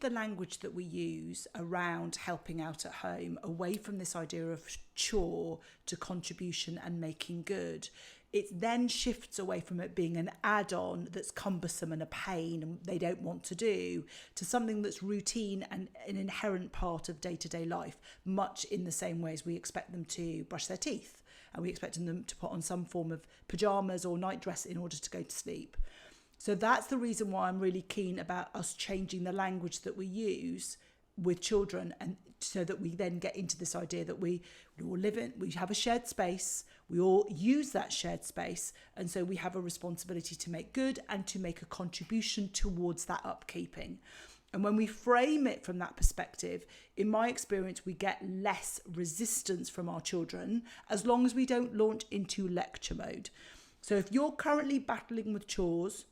the language that we use around helping out at home away from this idea of chore to contribution and making good, it then shifts away from it being an add-on that's cumbersome and a pain and they don't want to do, to something that's routine and an inherent part of day-to-day life, much in the same way as we expect them to brush their teeth and we expect them to put on some form of pajamas or night dress in order to go to sleep. So that's the reason why I'm really keen about us changing the language that we use with children, and so that we then get into this idea that we all live in, we have a shared space, we all use that shared space, and so we have a responsibility to make good and to make a contribution towards that upkeeping. And when we frame it from that perspective, in my experience, we get less resistance from our children as long as we don't launch into lecture mode. So if you're currently battling with chores,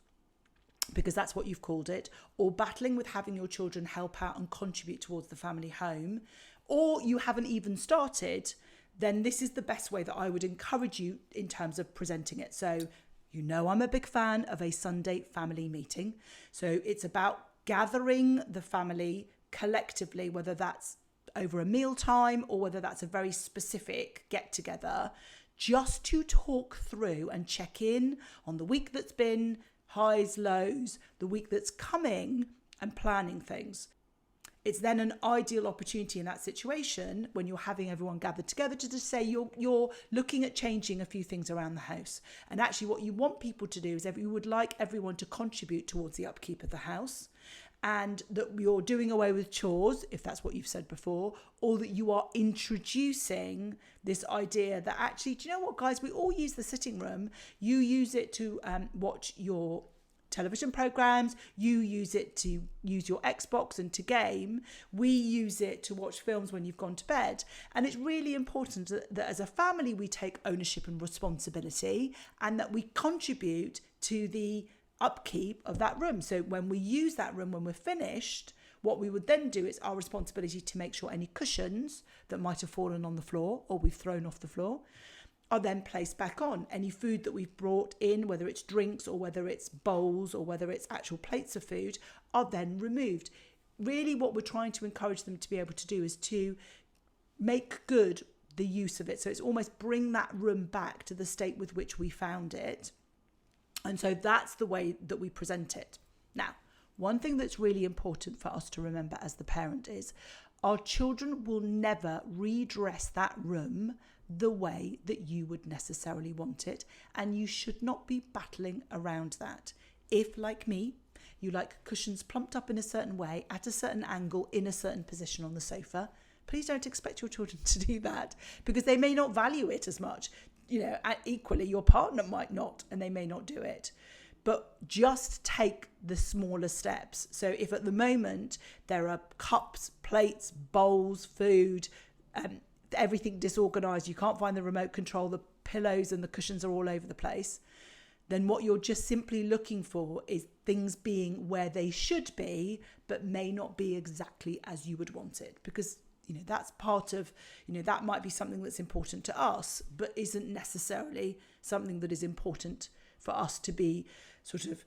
because that's what you've called it, or battling with having your children help out and contribute towards the family home, or you haven't even started, then this is the best way that I would encourage you in terms of presenting it. So, you know, I'm a big fan of a Sunday family meeting. So it's about gathering the family collectively, whether that's over a meal time or whether that's a very specific get together, just to talk through and check in on the week that's been, highs, lows, the week that's coming, and planning things. It's then an ideal opportunity in that situation when you're having everyone gathered together to just say you're looking at changing a few things around the house. And actually what you want people to do is you would like everyone to contribute towards the upkeep of the house, and that you're doing away with chores, if that's what you've said before, or that you are introducing this idea that actually, do you know what, guys, we all use the sitting room. You use it to watch your television programs, you use it to use your Xbox and to game, we use it to watch films when you've gone to bed. And it's really important that as a family we take ownership and responsibility, and that we contribute to the upkeep of that room. So when we use that room, when we're finished, what we would then do is our responsibility to make sure any cushions that might have fallen on the floor or we've thrown off the floor are then placed back on. Any food that we've brought in, whether it's drinks or whether it's bowls or whether it's actual plates of food, are then removed. Really what we're trying to encourage them to be able to do is to make good the use of it. So it's almost bring that room back to the state with which we found it. And so that's the way that we present it. Now, one thing that's really important for us to remember as the parent is our children will never redress that room the way that you would necessarily want it. And you should not be battling around that. If, like me, you like cushions plumped up in a certain way, at a certain angle, in a certain position on the sofa, please don't expect your children to do that, because they may not value it as much. You know, equally, your partner might not, and they may not do it. But just take the smaller steps. So if at the moment there are cups, plates, bowls, food, everything disorganized, you can't find the remote control, the pillows and the cushions are all over the place, then what you're just simply looking for is things being where they should be, but may not be exactly as you would want it. Because you know, that's part of, you know, that might be something that's important to us, but isn't necessarily something that is important for us to be sort of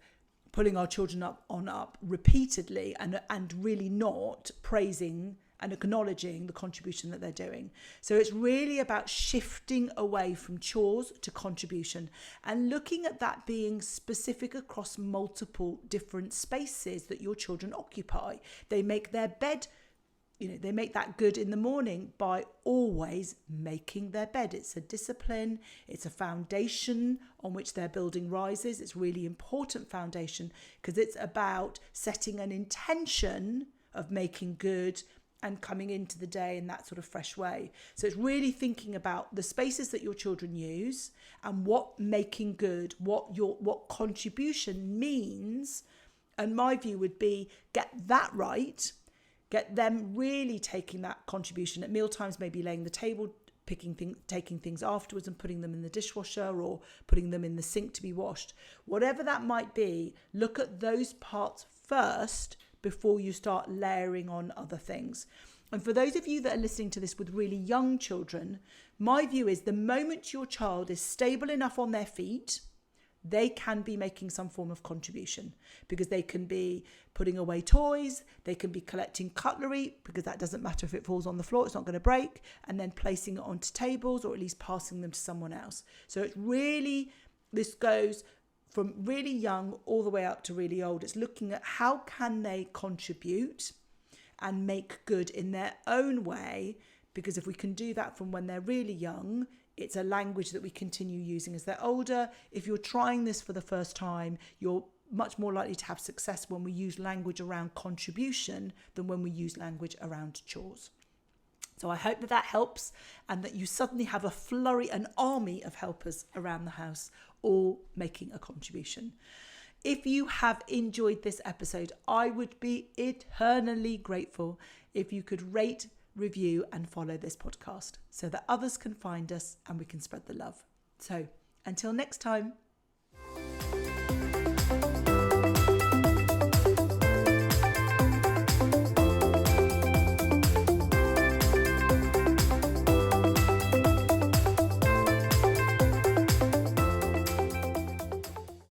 pulling our children up repeatedly and really not praising and acknowledging the contribution that they're doing. So it's really about shifting away from chores to contribution and looking at that being specific across multiple different spaces that your children occupy. They make their bed, you know, they make that good in the morning by always making their bed. It's a discipline. It's a foundation on which their building rises. It's really important foundation because it's about setting an intention of making good and coming into the day in that sort of fresh way. So it's really thinking about the spaces that your children use and what making good, what contribution means. And my view would be get that right. Get them really taking that contribution at mealtimes, maybe laying the table, taking things afterwards and putting them in the dishwasher or putting them in the sink to be washed. Whatever that might be, look at those parts first before you start layering on other things. And for those of you that are listening to this with really young children, my view is the moment your child is stable enough on their feet they can be making some form of contribution, because they can be putting away toys, they can be collecting cutlery, because that doesn't matter if it falls on the floor, it's not going to break, and then placing it onto tables, or at least passing them to someone else. So it's really, this goes from really young all the way up to really old. It's looking at how can they contribute and make good in their own way, because if we can do that from when they're really young, it's a language that we continue using as they're older. If you're trying this for the first time, you're much more likely to have success when we use language around contribution than when we use language around chores. So I hope that helps, and that you suddenly have a flurry, an army of helpers around the house, all making a contribution. If you have enjoyed this episode, I would be eternally grateful if you could rate, review and follow this podcast so that others can find us and we can spread the love. So until next time.